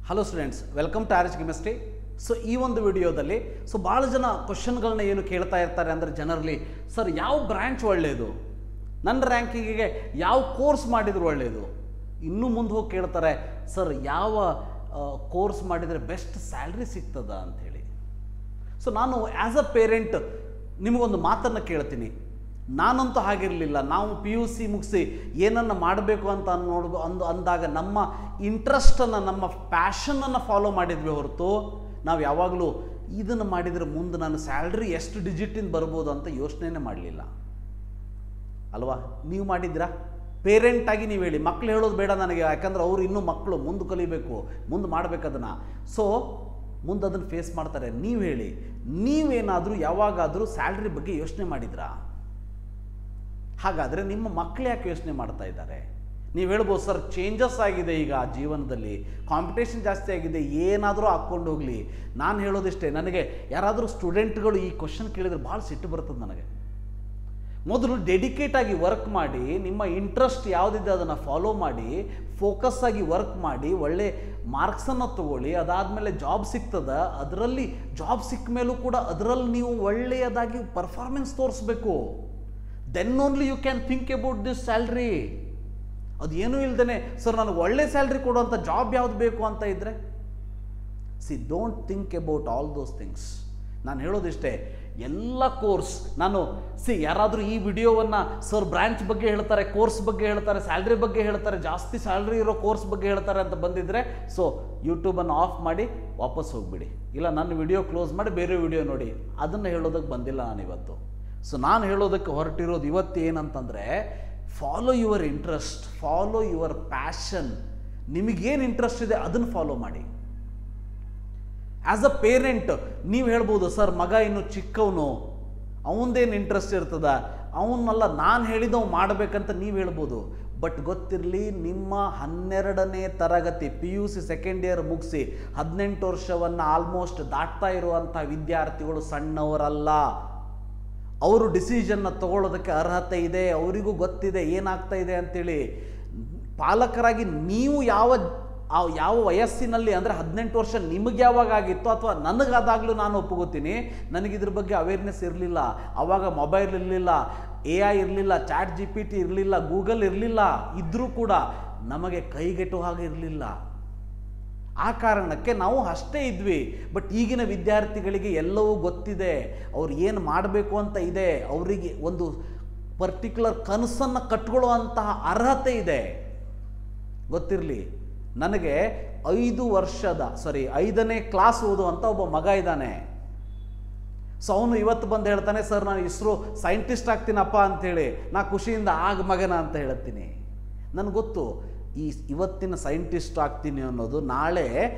Hello students, welcome to RH chemistry. So ಈ ಒಂದು ವಿಡಿಯೋದಲ್ಲಿ ಭಾಳ ಜನ ಕ್ವಶನ್ಗಳನ್ನ ಏನು ಕೇಳ್ತಾ ಇರ್ತಾರೆ ಅಂದರೆ ಜನರಲಿ, ಸರ್ ಯಾವ ಬ್ರ್ಯಾಂಚ್ ಒಳ್ಳೆಯದು, ನನ್ನ ರ್ಯಾಂಕಿಂಗಿಗೆ ಯಾವ ಕೋರ್ಸ್ ಮಾಡಿದ್ರು ಒಳ್ಳೆಯದು. ಇನ್ನೂ ಮುಂದೆ ಹೋಗಿ ಕೇಳ್ತಾರೆ, ಸರ್ ಯಾವ ಕೋರ್ಸ್ ಮಾಡಿದರೆ ಬೆಸ್ಟ್ ಸ್ಯಾಲ್ರಿ ಸಿಗ್ತದ ಅಂಥೇಳಿ. ಸೊ ನಾನು ಆ್ಯಸ್ ಅ ಪೇರೆಂಟ್ ನಿಮಗೊಂದು ಮಾತನ್ನು ಕೇಳ್ತೀನಿ. ನಾನಂತೂ ಹಾಗಿರಲಿಲ್ಲ. ನಾವು PUC ಮುಗಿಸಿ ಏನನ್ನು ಮಾಡಬೇಕು ಅಂತ ಅಂದಾಗ ನಮ್ಮ ಇಂಟ್ರೆಸ್ಟನ್ನು, ನಮ್ಮ ಪ್ಯಾಷನನ್ನು ಫಾಲೋ ಮಾಡಿದ್ವಿ ಹೊರತು ನಾವು ಯಾವಾಗಲೂ ಇದನ್ನು ಮಾಡಿದರೆ ಮುಂದೆ ನಾನು ಸ್ಯಾಲ್ರಿ ಎಷ್ಟು ಡಿಜಿಟಿಂದ ಬರ್ಬೋದು ಅಂತ ಯೋಚನೆ ಮಾಡಲಿಲ್ಲ ಅಲ್ವಾ? ನೀವು ಮಾಡಿದ್ರಾ? ಪೇರೆಂಟಾಗಿ ನೀವು ಹೇಳಿ. ಮಕ್ಕಳು ಹೇಳೋದು ಬೇಡ ನನಗೆ, ಯಾಕಂದ್ರೆ ಅವರು ಇನ್ನೂ ಮಕ್ಕಳು, ಮುಂದೆ ಕಲಿಬೇಕು, ಮುಂದೆ ಮಾಡಬೇಕು ಅದನ್ನು. ಸೊ ಮುಂದೆ ಅದನ್ನು ಫೇಸ್ ಮಾಡ್ತಾರೆ. ನೀವು ಹೇಳಿ, ನೀವೇನಾದರೂ ಯಾವಾಗಾದರೂ ಸ್ಯಾಲ್ರಿ ಬಗ್ಗೆ ಯೋಚನೆ ಮಾಡಿದ್ರಾ? ಹಾಗಾದರೆ ನಿಮ್ಮ ಮಕ್ಕಳು ಯಾಕೆ ಯೋಚನೆ ಮಾಡ್ತಾ ಇದ್ದಾರೆ? ನೀವು ಹೇಳ್ಬೋದು, ಸರ್ ಚೇಂಜಸ್ ಆಗಿದೆ, ಈಗ ಜೀವನದಲ್ಲಿ ಕಾಂಪಿಟೇಷನ್ ಜಾಸ್ತಿ ಆಗಿದೆ, ಏನಾದರೂ ಹಾಕ್ಕೊಂಡು ಹೋಗಲಿ. ನಾನು ಹೇಳೋದಿಷ್ಟೇ, ನನಗೆ ಯಾರಾದರೂ ಸ್ಟೂಡೆಂಟ್ಗಳು ಈ ಕ್ವಶನ್ ಕೇಳಿದರೆ ಭಾಳ ಸಿಟ್ಟು ಬರ್ತದೆ ನನಗೆ. ಮೊದಲು ಡೆಡಿಕೇಟಾಗಿ ವರ್ಕ್ ಮಾಡಿ, ನಿಮ್ಮ ಇಂಟ್ರೆಸ್ಟ್ ಯಾವುದಿದೆ ಅದನ್ನು ಫಾಲೋ ಮಾಡಿ, ಫೋಕಸ್ ಆಗಿ ವರ್ಕ್ ಮಾಡಿ, ಒಳ್ಳೆ ಮಾರ್ಕ್ಸನ್ನು ತಗೊಳ್ಳಿ. ಅದಾದಮೇಲೆ ಜಾಬ್ ಸಿಗ್ತದ, ಅದರಲ್ಲಿ ಜಾಬ್ ಸಿಕ್ಕ ಮೇಲೂ ಕೂಡ ಅದರಲ್ಲಿ ನೀವು ಒಳ್ಳೆಯದಾಗಿ ಪರ್ಫಾರ್ಮೆನ್ಸ್ ತೋರಿಸ್ಬೇಕು. Then only you can think about this salary. ಅದು ಏನೂ ಇಲ್ದೇ, ಸರ್ ನನಗೆ ಒಳ್ಳೆ ಸ್ಯಾಲ್ರಿ ಕೊಡುವಂಥ ಜಾಬ್ ಯಾವುದು ಬೇಕು ಅಂತ ಇದ್ದರೆ, don't think about all those things. ನಾನು ಹೇಳೋದಿಷ್ಟೇ, ಎಲ್ಲ ಕೋರ್ಸ್ ನಾನು ಯಾರಾದರೂ ಈ ವಿಡಿಯೋವನ್ನು ಸರ್ ಬ್ರ್ಯಾಂಚ್ ಬಗ್ಗೆ ಹೇಳ್ತಾರೆ, ಕೋರ್ಸ್ ಬಗ್ಗೆ ಹೇಳ್ತಾರೆ, ಸ್ಯಾಲ್ರಿ ಬಗ್ಗೆ ಹೇಳ್ತಾರೆ, ಜಾಸ್ತಿ ಸ್ಯಾಲ್ರಿ ಇರೋ ಕೋರ್ಸ್ ಬಗ್ಗೆ ಹೇಳ್ತಾರೆ ಅಂತ ಬಂದಿದ್ದರೆ, ಸೊ ಯೂಟ್ಯೂಬನ್ನು ಆಫ್ ಮಾಡಿ ವಾಪಸ್ ಹೋಗಿಬಿಡಿ. ಇಲ್ಲ, ನನ್ನ ವಿಡಿಯೋ ಕ್ಲೋಸ್ ಮಾಡಿ ಬೇರೆ ವಿಡಿಯೋ ನೋಡಿ. ಅದನ್ನು ಹೇಳೋದಕ್ಕೆ ಬಂದಿಲ್ಲ ನಾನಿವತ್ತು. ಸೊ ನಾನು ಹೇಳೋದಕ್ಕೆ ಹೊರಟಿರೋದು ಇವತ್ತು ಏನಂತಂದರೆ, follow your interest, follow your passion. ನಿಮಗೇನು ಇಂಟ್ರೆಸ್ಟ್ ಇದೆ ಅದನ್ನು ಫಾಲೋ ಮಾಡಿ. ಆ್ಯಸ್ ಅ ಪೇರೆಂಟ್ ನೀವು ಹೇಳ್ಬೋದು, ಸರ್ ಮಗ ಇನ್ನು ಚಿಕ್ಕವನು, ಅವನದೇನು ಇಂಟ್ರೆಸ್ಟ್ ಇರ್ತದ, ಅವನ್ನೆಲ್ಲ ನಾನು ಹೇಳಿದವು ಮಾಡಬೇಕಂತ ನೀವು ಹೇಳ್ಬೋದು. ಬಟ್ ಗೊತ್ತಿರಲಿ, ನಿಮ್ಮ 12ನೇ ತರಗತಿ PUC ಸೆಕೆಂಡ್ ಇಯರ್ ಮುಗಿಸಿ 18 ವರ್ಷವನ್ನು ಆಲ್ಮೋಸ್ಟ್ ದಾಟ್ತಾ ಇರುವಂಥ ವಿದ್ಯಾರ್ಥಿಗಳು ಸಣ್ಣವರಲ್ಲ. ಅವರು ಡಿಸಿಷನ್ನ ತಗೊಳ್ಳೋದಕ್ಕೆ ಅರ್ಹತೆ ಇದೆ, ಅವರಿಗೂ ಗೊತ್ತಿದೆ ಏನಾಗ್ತಾ ಇದೆ ಅಂತೇಳಿ. ಪಾಲಕರಾಗಿ ನೀವು ಯಾವ ವಯಸ್ಸಿನಲ್ಲಿ, ಅಂದರೆ 18 ವರ್ಷ ನಿಮಗೆ ಯಾವಾಗ ಆಗಿತ್ತು ಅಥವಾ ನನಗಾದಾಗಲೂ ನಾನು ಒಪ್ಪುಗೋತೀನಿ, ನನಗಿದ್ರ ಬಗ್ಗೆ ಅವೇರ್ನೆಸ್ ಇರಲಿಲ್ಲ. ಆವಾಗ ಮೊಬೈಲ್ ಇರಲಿಲ್ಲ, AI ಇರಲಿಲ್ಲ, ChatGPT ಇರಲಿಲ್ಲ, ಗೂಗಲ್ ಇರಲಿಲ್ಲ. ಇದ್ದರೂ ಕೂಡ ನಮಗೆ ಕೈಗೆಟು ಹಾಗೆ ಇರಲಿಲ್ಲ. ಆ ಕಾರಣಕ್ಕೆ ನಾವು ಅಷ್ಟೇ ಇದ್ವಿ. ಬಟ್ ಈಗಿನ ವಿದ್ಯಾರ್ಥಿಗಳಿಗೆ ಎಲ್ಲವೂ ಗೊತ್ತಿದೆ, ಅವ್ರು ಏನು ಮಾಡಬೇಕು ಅಂತ ಇದೆ, ಅವರಿಗೆ ಒಂದು ಪರ್ಟಿಕ್ಯುಲರ್ ಕನಸನ್ನು ಕಟ್ಕೊಳ್ಳುವಂತಹ ಅರ್ಹತೆ ಇದೆ. ಗೊತ್ತಿರಲಿ, ನನಗೆ 5ನೇ ಕ್ಲಾಸ್ ಓದುವಂಥ ಒಬ್ಬ ಮಗ ಇದ್ದಾನೆ. ಸೊ ಅವನು ಇವತ್ತು ಬಂದು ಹೇಳ್ತಾನೆ, ಸರ್ ನಾನು ಇಸ್ರೋ ಸೈಂಟಿಸ್ಟ್ ಆಗ್ತೀನಪ್ಪ ಅಂಥೇಳಿ. ನಾ ಖುಷಿಯಿಂದ ಆಗ ಮಗನ ಅಂತ ಹೇಳ್ತೀನಿ. ನನಗೆ ಗೊತ್ತು, ಇವತ್ತಿನ ಸೈಂಟಿಸ್ಟ್ ಆಗ್ತೀನಿ ಅನ್ನೋದು ನಾಳೆ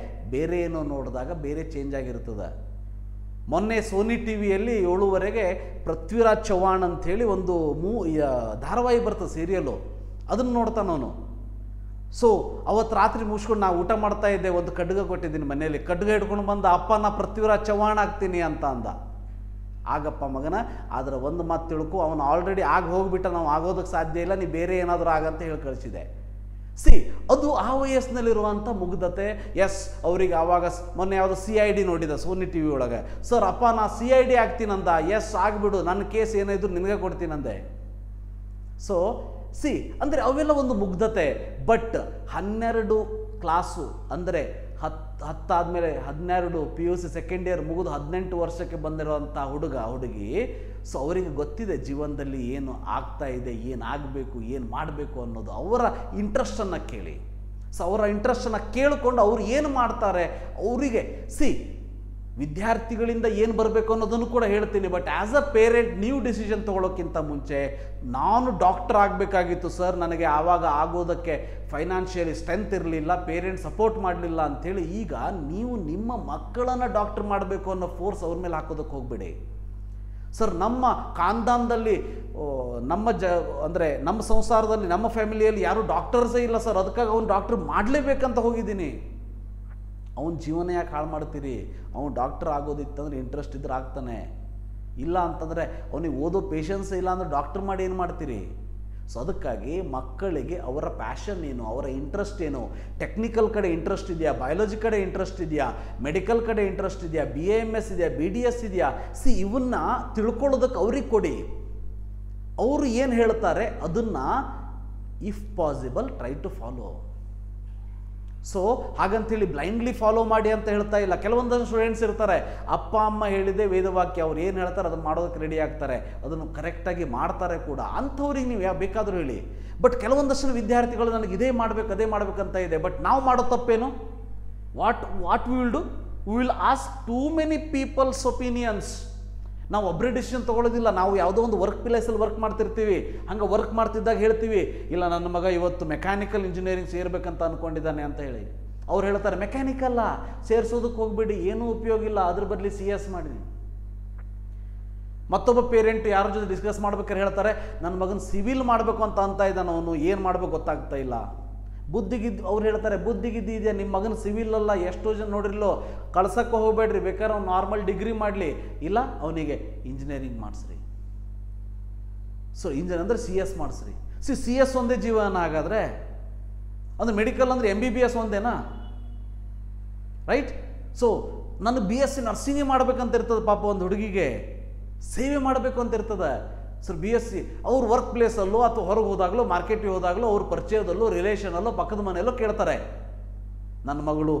ಬೇರೆ ಏನೋ ನೋಡಿದಾಗ ಬೇರೆ ಚೇಂಜ್ ಆಗಿರ್ತದೆ. ಮೊನ್ನೆ ಸೋನಿ TVಯಲ್ಲಿ 7:15ಗೆ ಪೃಥ್ವಿರಾಜ್ ಚವ್ಹಾಣ್ ಅಂಥೇಳಿ ಒಂದು ಧಾರಾವಾಹಿ ಬರ್ತದೆ, ಸೀರಿಯಲು. ಅದನ್ನು ನೋಡ್ತಾನವನು. ಸೊ ಅವತ್ತು ರಾತ್ರಿ ಮುಗಿಸ್ಕೊಂಡು ನಾವು ಊಟ ಮಾಡ್ತಾ ಇದ್ದೆ, ಒಂದು ಖಡ್ಗ ಕೊಟ್ಟಿದ್ದೀನಿ ಮನೆಯಲ್ಲಿ. ಖಡ್ಗ ಹಿಡ್ಕೊಂಡು ಬಂದ, ಅಪ್ಪ ನಾ ಪೃಥ್ವಿರಾಜ್ ಚವ್ಹಾಣ್ ಆಗ್ತೀನಿ ಅಂತ ಅಂದ. ಆಗಪ್ಪ ಮಗನ, ಆದರೆ ಒಂದು ಮಾತು ತಿಳ್ಕೊ, ಅವನು ಆಲ್ರೆಡಿ ಹೋಗ್ಬಿಟ್ಟ, ನಾವು ಆಗೋದಕ್ಕೆ ಸಾಧ್ಯ ಇಲ್ಲ, ನೀ ಬೇರೆ ಏನಾದರೂ ಆಗಂತ ಹೇಳಿ ಕಳಿಸಿದೆ. ಅದು ಆ ವಯಸ್ಸಿನಲ್ಲಿರುವಂಥ ಮುಗ್ಧತೆ. ಎಸ್, ಅವರಿಗೆ ಆವಾಗ ಮೊನ್ನೆ ಯಾವುದೋ CID ನೋಡಿದ ಸೋನಿ TV ಒಳಗೆ. ಸರ್ ಅಪ್ಪ ನಾ CID ಆಗ್ತೀನಂದ. ಎಸ್ ಆಗಿಬಿಡು, ನನ್ನ ಕೇಸ್ ಏನಾಯಿದ್ರು ನಿನಗೆ ಕೊಡ್ತೀನಂದೆ. ಸೊ ಅಂದರೆ ಅವೆಲ್ಲ ಒಂದು ಮುಗ್ಧತೆ. ಬಟ್ 12 ಕ್ಲಾಸು ಅಂದರೆ 10 ಆದಮೇಲೆ 12 PUC ಸೆಕೆಂಡ್ ಇಯರ್ ಮುಗಿದು 18 ವರ್ಷಕ್ಕೆ ಬಂದಿರುವಂಥ ಹುಡುಗಿ. ಸೊ ಅವರಿಗೆ ಗೊತ್ತಿದೆ ಜೀವನದಲ್ಲಿ ಏನು ಆಗ್ತಾ ಇದೆ, ಏನು ಆಗಬೇಕು, ಏನು ಮಾಡಬೇಕು ಅನ್ನೋದು. ಅವರ ಇಂಟ್ರೆಸ್ಟನ್ನು ಕೇಳಿ. ಸೊ ಅವರ ಇಂಟ್ರೆಸ್ಟನ್ನು ಕೇಳಿಕೊಂಡು ಅವ್ರು ಏನು ಮಾಡ್ತಾರೆ ಅವರಿಗೆ. ವಿದ್ಯಾರ್ಥಿಗಳಿಂದ ಏನು ಬರಬೇಕು ಅನ್ನೋದನ್ನು ಕೂಡ ಹೇಳ್ತೀನಿ. ಬಟ್ ಆ್ಯಸ್ ಅ ಪೇರೆಂಟ್ ನೀವು ಡಿಸಿಷನ್ ತೊಗೊಳ್ಳೋಕ್ಕಿಂತ ಮುಂಚೆ, ನಾನು ಡಾಕ್ಟರ್ ಆಗಬೇಕಾಗಿತ್ತು ಸರ್, ನನಗೆ ಆವಾಗ ಆಗೋದಕ್ಕೆ ಫೈನಾನ್ಷಿಯಲಿ ಸ್ಟ್ರೆಂತ್ ಇರಲಿಲ್ಲ, ಪೇರೆಂಟ್ಸ್ ಸಪೋರ್ಟ್ ಮಾಡಲಿಲ್ಲ ಅಂಥೇಳಿ ಈಗ ನೀವು ನಿಮ್ಮ ಮಕ್ಕಳನ್ನು ಡಾಕ್ಟರ್ ಮಾಡಬೇಕು ಅನ್ನೋ ಫೋರ್ಸ್ ಅವ್ರ ಮೇಲೆ ಹಾಕೋದಕ್ಕೆ ಹೋಗಬೇಡಿ. ಸರ್ ನಮ್ಮ ಖಾನ್ದಾನದಲ್ಲಿ, ಅಂದರೆ ನಮ್ಮ ಸಂಸಾರದಲ್ಲಿ, ನಮ್ಮ ಫ್ಯಾಮಿಲಿಯಲ್ಲಿ ಯಾರೂ ಡಾಕ್ಟರ್ಸೇ ಇಲ್ಲ ಸರ್, ಅದಕ್ಕಾಗಿ ಅವ್ನು ಡಾಕ್ಟರ್ ಮಾಡಲೇಬೇಕಂತ ಹೋಗಿದ್ದೀನಿ. ಅವನ ಜೀವನ ಯಾಕೆ ಹಾಳು ಮಾಡ್ತೀರಿ? ಅವನು ಡಾಕ್ಟರ್ ಆಗೋದಿತ್ತಂದ್ರೆ ಇಂಟ್ರೆಸ್ಟ್ ಇದ್ರೆ ಆಗ್ತಾನೆ. ಇಲ್ಲ ಅಂತಂದರೆ ಅವನಿಗೆ ಓದೋ ಪೇಷನ್ಸ್ ಇಲ್ಲ ಅಂದರೆ ಡಾಕ್ಟರ್ ಮಾಡಿ ಏನು ಮಾಡ್ತೀರಿ? ಸೊ ಅದಕ್ಕಾಗಿ ಮಕ್ಕಳಿಗೆ ಅವರ ಪ್ಯಾಷನ್ ಏನು, ಅವರ ಇಂಟ್ರೆಸ್ಟ್ ಏನು, ಟೆಕ್ನಿಕಲ್ ಕಡೆ ಇಂಟ್ರೆಸ್ಟ್ ಇದೆಯಾ, ಬಯಾಲಜಿ ಕಡೆ ಇಂಟ್ರೆಸ್ಟ್ ಇದೆಯಾ, ಮೆಡಿಕಲ್ ಕಡೆ ಇಂಟ್ರೆಸ್ಟ್ ಇದೆಯಾ, BAMS ಇದೆಯಾ, BDS ಇದೆಯಾ, ಇವನ್ನ ತಿಳ್ಕೊಳ್ಳೋದಕ್ಕೆ ಅವ್ರಿಗೆ ಕೊಡಿ. ಅವರು ಏನು ಹೇಳ್ತಾರೆ ಅದನ್ನು if possible try to follow. So ಹಾಗಂತೇಳಿ ಬ್ಲೈಂಡ್ಲಿ ಫಾಲೋ ಮಾಡಿ ಅಂತ ಹೇಳ್ತಾ ಇಲ್ಲ. ಕೆಲವೊಂದಷ್ಟು ಸ್ಟೂಡೆಂಟ್ಸ್ ಇರ್ತಾರೆ, ಅಪ್ಪ ಅಮ್ಮ ಹೇಳಿದೆ ವೇದವಾಕ್ಯ, ಅವ್ರು ಏನು ಹೇಳ್ತಾರೆ ಅದನ್ನು ಮಾಡೋದಕ್ಕೆ ರೆಡಿ ಆಗ್ತಾರೆ, ಅದನ್ನು ಕರೆಕ್ಟಾಗಿ ಮಾಡ್ತಾರೆ ಕೂಡ. ಅಂಥವ್ರಿಗೆ ನೀವು ಯಾವ ಬೇಕಾದರೂ ಹೇಳಿ. ಬಟ್ ಕೆಲವೊಂದಷ್ಟು ವಿದ್ಯಾರ್ಥಿಗಳು ನನಗೆ ಇದೇ ಮಾಡಬೇಕು ಅದೇ ಮಾಡಬೇಕಂತ ಇದೆ. ಬಟ್ ನಾವು ಮಾಡೋ ತಪ್ಪೇನು? What we will do? We will ask too many people's opinions. ನಾವು ಒಬ್ಬರೇ ಡಿಸಿಷನ್ ತೊಗೊಳ್ಳೋದಿಲ್ಲ. ನಾವು ಯಾವುದೋ ಒಂದು ವರ್ಕ್ ಪ್ಲೇಸಲ್ಲಿ ವರ್ಕ್ ಮಾಡ್ತಿರ್ತೀವಿ, ಹಂಗೆ ವರ್ಕ್ ಮಾಡ್ತಿದ್ದಾಗ ಹೇಳ್ತೀವಿ, ಇಲ್ಲ ನನ್ನ ಮಗ ಇವತ್ತು ಮೆಕ್ಯಾನಿಕಲ್ ಇಂಜಿನಿಯರಿಂಗ್ ಸೇರ್ಬೇಕಂತ ಅಂದ್ಕೊಂಡಿದ್ದಾನೆ ಅಂತ ಹೇಳಿ. ಅವ್ರು ಹೇಳ್ತಾರೆ ಮೆಕ್ಯಾನಿಕಲ್ಲ ಸೇರಿಸೋದಕ್ಕೆ ಹೋಗ್ಬೇಡಿ, ಏನೂ ಉಪಯೋಗ ಇಲ್ಲ, ಅದ್ರ ಬದಲಿ CS ಮಾಡಿ. ಮತ್ತೊಬ್ಬ ಪೇರೆಂಟ್ ಯಾರ ಜೊತೆ ಡಿಸ್ಕಸ್ ಮಾಡ್ಬೇಕಾದ್ರೆ ಹೇಳ್ತಾರೆ, ನನ್ನ ಮಗನ ಸಿವಿಲ್ ಮಾಡಬೇಕು ಅಂತ ಇದ್ದಾನೆ, ಅವನು ಏನು ಮಾಡಬೇಕು ಗೊತ್ತಾಗ್ತಾ ಇಲ್ಲ. ಅವ್ರು ಹೇಳ್ತಾರೆ ಬುದ್ಧಿಗಿದ್ದಿ ಇದೆಯಾ, ನಿಮ್ಮ ಮಗನ ಸಿವಿಲ್ ಅಲ್ಲ, ಎಷ್ಟೋ ಜನ ನೋಡಿರ್ಲೋ, ಕಳ್ಸಕ್ಕೆ ಹೋಗಬೇಡ್ರಿ, ಬೇಕಾದ್ರೆ ಅವ್ನು ನಾರ್ಮಲ್ ಡಿಗ್ರಿ ಮಾಡಲಿ, ಇಲ್ಲ ಅವನಿಗೆ ಇಂಜಿನಿಯರಿಂಗ್ ಮಾಡಿಸ್ರಿ. ಸೊ ಅಂದರೆ CS ಮಾಡಿಸ್ರಿ. CS ಒಂದೇ ಜೀವನ ಹಾಗಾದರೆ? ಅಂದರೆ ಮೆಡಿಕಲ್ ಅಂದರೆ MBBS ಒಂದೇನಾ? ರೈಟ್. ಸೊ ನನಗೆ BSc ನರ್ಸಿಂಗೇ ಮಾಡ್ಬೇಕಂತ ಇರ್ತದೆ. ಪಾಪ ಒಂದು ಹುಡುಗಿಗೆ ಸೇವೆ ಮಾಡಬೇಕು ಅಂತ ಇರ್ತದೆ. ಸರ್ BSc ಅವ್ರ ವರ್ಕ್ ಪ್ಲೇಸಲ್ಲೋ ಅಥವಾ ಹೊರಗೆ ಹೋದಾಗಲೋ, ಮಾರ್ಕೆಟಿಗೆ ಹೋದಾಗಲೋ, ಅವ್ರ ಪರಿಚಯದಲ್ಲೋ, ರಿಲೇಷನಲ್ಲೋ, ಪಕ್ಕದ ಮನೆಯಲ್ಲೋ ಕೇಳ್ತಾರೆ, ನನ್ನ ಮಗಳು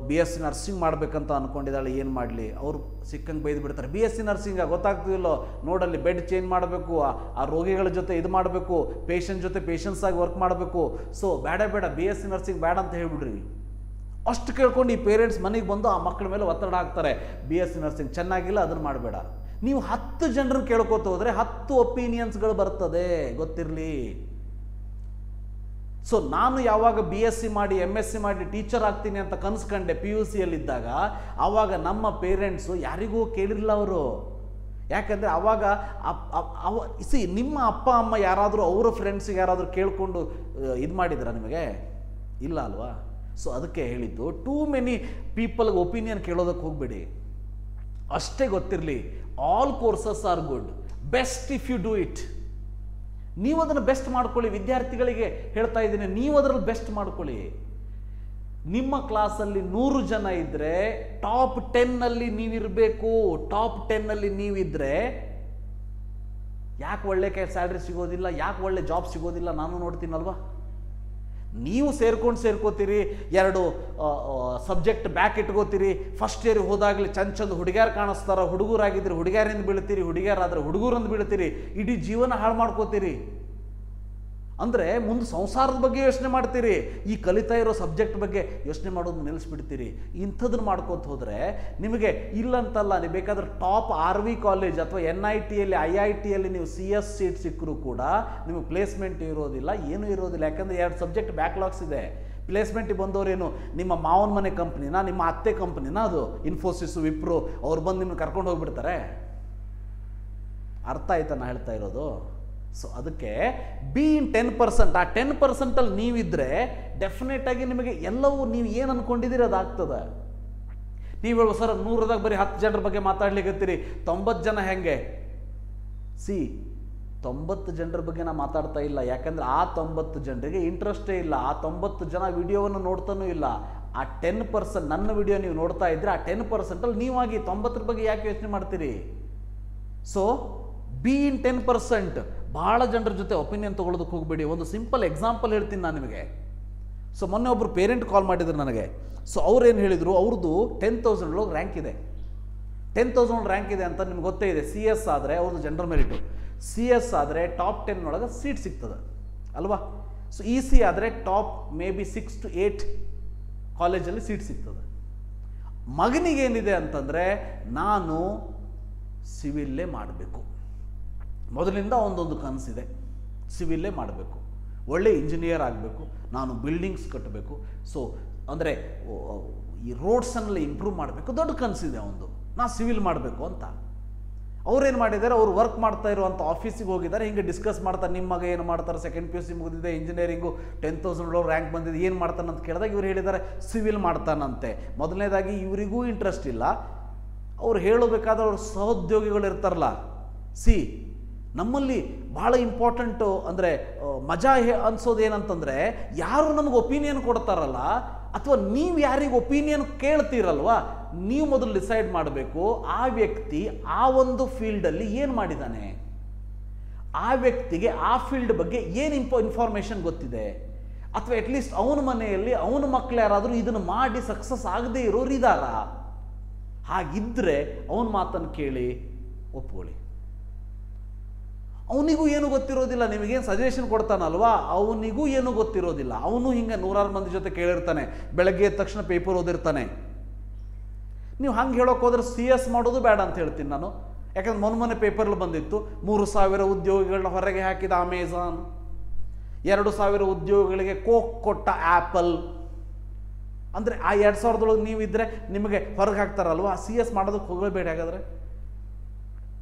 BSc ನರ್ಸಿಂಗ್ ಮಾಡಬೇಕಂತ ಅಂದ್ಕೊಂಡಿದ್ದಾಳೆ, ಏನು ಮಾಡಲಿ? ಅವರು ಸಿಕ್ಕಂಗೆ ಬೈದು ಬಿಡ್ತಾರೆ. BSc ನರ್ಸಿಂಗ ಗೊತ್ತಾಗ್ತಿಲ್ಲೋ, ನೋಡಲ್ಲಿ ಬೆಡ್ ಚೇಂಜ್ ಮಾಡಬೇಕು, ಆ ರೋಗಿಗಳ ಜೊತೆ ಇದು ಮಾಡಬೇಕು, ಪೇಷಂಟ್ ಜೊತೆ ಪೇಷನ್ಸ್ ಆಗಿ ವರ್ಕ್ ಮಾಡಬೇಕು. ಸೊ ಬೇಡ BSc ನರ್ಸಿಂಗ್ ಬೇಡ ಅಂತ ಹೇಳ್ಬಿಡ್ರಿ. ಅಷ್ಟು ಕೇಳ್ಕೊಂಡು ಈ ಪೇರೆಂಟ್ಸ್ ಮನೆಗೆ ಬಂದು ಆ ಮಕ್ಕಳ ಮೇಲೆ ಒತ್ತಡ ಹಾಕ್ತಾರೆ, BSc ನರ್ಸಿಂಗ್ ಚೆನ್ನಾಗಿಲ್ಲ, ಅದನ್ನು ಮಾಡಬೇಡ. ನೀವು 10 ಜನರನ್ನು ಕೇಳ್ಕೊತ ಹೋದರೆ 10 ಒಪಿನಿಯನ್ಸ್ಗಳು ಬರ್ತದೆ, ಗೊತ್ತಿರಲಿ. ಸೊ ನಾನು ಯಾವಾಗ BSc ಮಾಡಿ MSc ಮಾಡಿ ಟೀಚರ್ ಆಗ್ತೀನಿ ಅಂತ ಕನಸ್ಕೊಂಡೆ PUCಯಲ್ಲಿದ್ದಾಗ, ಆವಾಗ ನಮ್ಮ ಪೇರೆಂಟ್ಸು ಯಾರಿಗೂ ಕೇಳಿರಲಿಲ್ಲ ಅವರು. ಯಾಕಂದರೆ ಆವಾಗ ನಿಮ್ಮ ಅಪ್ಪ ಅಮ್ಮ ಯಾರಾದರೂ ಅವರ ಫ್ರೆಂಡ್ಸಿಗೆ ಯಾರಾದರೂ ಕೇಳಿಕೊಂಡು ಇದು ಮಾಡಿದ್ರ ನಿಮಗೆ? ಇಲ್ಲ ಅಲ್ವಾ? ಸೊ ಅದಕ್ಕೆ ಹೇಳಿದ್ದು, ಟೂ ಮೆನಿ ಪೀಪಲ್ಗೆ ಒಪಿನಿಯನ್ ಕೇಳೋದಕ್ಕೆ ಹೋಗಬೇಡಿ. ಅಷ್ಟೇ ಗೊತ್ತಿರಲಿ, all courses are good, best if you do it. ನೀವು ಅದನ್ನು ಬೆಸ್ಟ್ ಮಾಡ್ಕೊಳ್ಳಿ. ವಿದ್ಯಾರ್ಥಿಗಳಿಗೆ ಹೇಳ್ತಾ ಇದ್ದೀನಿ, ನೀವು ಅದರಲ್ಲಿ ಬೆಸ್ಟ್ ಮಾಡ್ಕೊಳ್ಳಿ. ನಿಮ್ಮ ಕ್ಲಾಸಲ್ಲಿ 100 ಜನ ಇದ್ದರೆ ಟಾಪ್ 10ನಲ್ಲಿ ನೀವಿರಬೇಕು. ಟಾಪ್ 10ನಲ್ಲಿ ನೀವಿದ್ದರೆ ಯಾಕೆ ಒಳ್ಳೆ ಸ್ಯಾಲ್ರಿ ಸಿಗೋದಿಲ್ಲ, ಯಾಕೆ ಒಳ್ಳೆ ಜಾಬ್ ಸಿಗೋದಿಲ್ಲ ನಾನು ನೋಡ್ತೀನಲ್ವಾ? ನೀವು ಸೇರ್ಕೋತೀರಿ, 2 ಸಬ್ಜೆಕ್ಟ್ ಬ್ಯಾಕ್ ಇಟ್ಕೋತೀರಿ. ಫಸ್ಟ್ ಇಯರ್ ಹೋದಾಗಲಿ ಚಂದ ಹುಡುಗ್ಯಾರು ಕಾಣಿಸ್ತಾರ, ಹುಡುಗರಾಗಿದ್ದರೆ ಹುಡುಗ್ಯಾರಿಂದ ಬೀಳ್ತೀರಿ, ಹುಡುಗ್ಯಾರಾದ್ರೆ ಹುಡುಗರಿಂದ ಬೀಳ್ತೀರಿ, ಇಡೀ ಜೀವನ ಹಾಳು ಮಾಡ್ಕೋತೀರಿ. ಅಂದರೆ ಮುಂದೆ ಸಂಸಾರದ ಬಗ್ಗೆ ಯೋಚನೆ ಮಾಡ್ತೀರಿ, ಈ ಕಲಿತಾ ಇರೋ ಸಬ್ಜೆಕ್ಟ್ ಬಗ್ಗೆ ಯೋಚನೆ ಮಾಡೋದು ನಿಲ್ಲಿಸ್ಬಿಡ್ತೀರಿ. ಇಂಥದನ್ನು ಮಾಡ್ಕೋತ ಹೋದರೆ ನಿಮಗೆ ಇಲ್ಲಂತಲ್ಲ, ನೀವು ಬೇಕಾದ್ರೆ ಟಾಪ್ RV ಕಾಲೇಜ್ ಅಥವಾ NITಯಲ್ಲಿ IITಯಲ್ಲಿ ನೀವು CS ಸೀಟ್ ಸಿಕ್ಕರೂ ಕೂಡ ನಿಮಗೆ ಪ್ಲೇಸ್ಮೆಂಟ್ ಇರೋದಿಲ್ಲ, ಏನೂ ಇರೋದಿಲ್ಲ. ಯಾಕಂದರೆ 2 ಸಬ್ಜೆಕ್ಟ್ ಬ್ಯಾಕ್ಲಾಗ್ಸ್ ಇದೆ. ಪ್ಲೇಸ್ಮೆಂಟಿಗೆ ಬಂದವರೇನು ನಿಮ್ಮ ಮಾವನ ಮನೆ ಕಂಪ್ನಿನ, ನಿಮ್ಮ ಅತ್ತೆ ಕಂಪ್ನಿನ, ಅದು ಇನ್ಫೋಸಿಸ್, ವಿಪ್ರೋ, ಅವ್ರು ಬಂದು ನಿಮ್ಮನ್ನು ಕರ್ಕೊಂಡು ಹೋಗ್ಬಿಡ್ತಾರೆ. ಅರ್ಥ ಆಯ್ತಾ ನಾ ಹೇಳ್ತಾ ಇರೋದು? ಸೊ ಅದಕ್ಕೆ ಬಿ ಇನ್ 10%. ಆ 10%ಅಲ್ಲಿ ನೀವಿದ್ದರೆ ಡೆಫಿನೆಟಾಗಿ ನಿಮಗೆ ಎಲ್ಲವೂ ನೀವು ಏನು ಅಂದ್ಕೊಂಡಿದ್ದೀರಿ ಅದಾಗ್ತದೆ. ನೀವು ಹೇಳುವ ಸರ್ 100ದಾಗ ಬರೀ 10 ಜನರ ಬಗ್ಗೆ ಮಾತಾಡ್ಲಿಕ್ಕತ್ತೀರಿ, 90 ಜನ ಹೆಂಗೆ? 90 ಜನರ ಬಗ್ಗೆ ನಾನು ಮಾತಾಡ್ತಾ ಇಲ್ಲ. ಯಾಕಂದರೆ ಆ 90 ಜನರಿಗೆ ಇಂಟ್ರೆಸ್ಟೇ ಇಲ್ಲ. ಆ 90 ಜನ ವಿಡಿಯೋವನ್ನು ನೋಡ್ತಾನೂ ಇಲ್ಲ. ಆ 10%, ನನ್ನ ವಿಡಿಯೋ ನೀವು ನೋಡ್ತಾ ಇದ್ರೆ ಆ 10%ಅಲ್ಲಿ ನೀವಾಗಿ 90ರ ಬಗ್ಗೆ ಯಾಕೆ ಯೋಚನೆ ಮಾಡ್ತೀರಿ? ಸೊ ಬಿ ಇನ್ 10%. ಭಾಳ ಜನರ ಜೊತೆ ಒಪಿನಿಯನ್ ತೊಗೊಳೋದಕ್ಕೆ ಹೋಗಬೇಡಿ. ಒಂದು ಸಿಂಪಲ್ ಎಕ್ಸಾಂಪಲ್ ಹೇಳ್ತೀನಿ ನಾನು ನಿಮಗೆ. ಸೊ ಮೊನ್ನೆ ಒಬ್ಬರು ಪೇರೆಂಟ್ ಕಾಲ್ ಮಾಡಿದ್ರು ನನಗೆ. ಸೊ ಅವ್ರೇನು ಹೇಳಿದರು, ಅವ್ರದ್ದು 10,000 ಒಳಗೆ ರ್ಯಾಂಕ್ ಇದೆ. 10,000 ರ್ಯಾಂಕ್ ಇದೆ ಅಂತ ನಿಮ್ಗೆ ಗೊತ್ತೇ ಇದೆ. CS ಆದರೆ ಅವ್ರದ್ದು ಜನರಲ್ ಮೆರಿಟು. CS ಆದರೆ ಟಾಪ್ 10 ಒಳಗೆ ಸೀಟ್ ಸಿಗ್ತದೆ ಅಲ್ವಾ? ಸೊ EC ಆದರೆ ಟಾಪ್ ಮೇ ಬಿ 6 to 8 ಕಾಲೇಜಲ್ಲಿ ಸೀಟ್ ಸಿಗ್ತದೆ. ಮಗನಿಗೇನಿದೆ ಅಂತಂದರೆ, ನಾನು ಸಿವಿಲ್ಲೇ ಮಾಡಬೇಕು, ಮೊದಲಿಂದ ಒಂದೊಂದು ಕನಸಿದೆ, ಸಿವಿಲ್ಲೇ ಮಾಡಬೇಕು, ಒಳ್ಳೆ ಇಂಜಿನಿಯರ್ ಆಗಬೇಕು, ನಾನು ಬಿಲ್ಡಿಂಗ್ಸ್ ಕಟ್ಟಬೇಕು, ಸೊ ಅಂದರೆ ಈ ರೋಡ್ಸನ್ನೆಲ್ಲ ಇಂಪ್ರೂವ್ ಮಾಡಬೇಕು, ದೊಡ್ಡ ಕನಸಿದೆ ಒಂದು, ನಾನು ಸಿವಿಲ್ ಮಾಡಬೇಕು ಅಂತ. ಅವ್ರೇನು ಮಾಡಿದ್ದಾರೆ, ಅವ್ರು ವರ್ಕ್ ಮಾಡ್ತಾ ಇರುವಂಥ ಆಫೀಸಿಗೆ ಹೋಗಿದ್ದಾರೆ. ಹಿಂಗೆ ಡಿಸ್ಕಸ್ ಮಾಡ್ತಾರೆ, ನಿಮ್ಮ ಮಗ ಏನು ಮಾಡ್ತಾರೆ, ಸೆಕೆಂಡ್ PUC ಮುಗಿದಿದೆ, ಇಂಜಿನಿಯರಿಂಗು 10,000 ರ್ಯಾಂಕ್ ಬಂದಿದೆ, ಏನು ಮಾಡ್ತಾನೆ ಅಂತ ಕೇಳಿದಾಗ ಇವ್ರು ಹೇಳಿದ್ದಾರೆ ಸಿವಿಲ್ ಮಾಡ್ತಾನಂತೆ. ಮೊದಲನೇದಾಗಿ ಇವರಿಗೂ ಇಂಟ್ರೆಸ್ಟ್ ಇಲ್ಲ. ಅವ್ರು ಹೇಳಬೇಕಾದ್ರೆ ಅವ್ರ ಸಹೋದ್ಯೋಗಿಗಳು ಇರ್ತಾರಲ್ಲ, ನಮ್ಮಲ್ಲಿ ಭಾಳ ಇಂಪಾರ್ಟೆಂಟು ಅಂದರೆ ಮಜಾ ಅನ್ಸೋದೇನಂತಂದರೆ ಯಾರು ನಮಗೆ ಒಪಿನಿಯನ್ ಕೊಡ್ತಾರಲ್ಲ ಅಥವಾ ನೀವು ಯಾರಿಗೆ ಒಪಿನಿಯನ್ ಕೇಳ್ತೀರಲ್ವ, ನೀವು ಮೊದಲು ಡಿಸೈಡ್ ಮಾಡಬೇಕು ಆ ವ್ಯಕ್ತಿ ಆ ಒಂದು ಫೀಲ್ಡಲ್ಲಿ ಏನು ಮಾಡಿದ್ದಾನೆ, ಆ ವ್ಯಕ್ತಿಗೆ ಆ ಫೀಲ್ಡ್ ಬಗ್ಗೆ ಏನು ಇನ್ಫಾರ್ಮೇಷನ್ ಗೊತ್ತಿದೆ, ಅಥವಾ ಅಟ್ಲೀಸ್ಟ್ ಅವನ ಮನೆಯಲ್ಲಿ ಅವನ ಮಕ್ಕಳು ಯಾರಾದರೂ ಇದನ್ನು ಮಾಡಿ ಸಕ್ಸಸ್ ಆಗದೇ ಇರೋರು ಇದ್ದಾರಾ. ಹಾಗಿದ್ದರೆ ಅವನ ಮಾತನ್ನು ಕೇಳಿ ಒಪ್ಕೊಳ್ಳಿ. ಅವನಿಗೂ ಏನು ಗೊತ್ತಿರೋದಿಲ್ಲ, ನಿಮಗೇನು ಸಜೆಷನ್ ಕೊಡ್ತಾನಲ್ವಾ ಅವನಿಗೂ ಏನೂ ಗೊತ್ತಿರೋದಿಲ್ಲ. ಅವನು ಹಿಂಗೆ 100 ಮಂದಿ ಜೊತೆ ಕೇಳಿರ್ತಾನೆ, ಬೆಳಗ್ಗೆ ಎದ್ದ ತಕ್ಷಣ ಪೇಪರ್ ಓದಿರ್ತಾನೆ. ನೀವು ಹಂಗೆ ಹೇಳೋಕೆ ಹೋದ್ರೆ CS ಮಾಡೋದು ಬೇಡ ಅಂತ ಹೇಳ್ತೀನಿ ನಾನು. ಯಾಕಂದ್ರೆ ಮೊನ್ನೆ ಪೇಪರ್ಲ್ಲಿ ಬಂದಿತ್ತು 3,000 ಉದ್ಯೋಗಿಗಳನ್ನ ಹೊರಗೆ ಹಾಕಿದ ಅಮೆಜಾನ್, 2,000 ಉದ್ಯೋಗಿಗಳಿಗೆ ಕೋಕ್ ಕೊಟ್ಟ ಆ್ಯಪಲ್. ಅಂದರೆ ಆ 2,000 ನೀವು ಇದ್ದರೆ ನಿಮಗೆ ಹೊರಗೆ ಹಾಕ್ತಾರಲ್ವ, CS ಮಾಡೋದಕ್ಕೆ ಹೋಗಬೇಡಿ. ಹಾಗಾದರೆ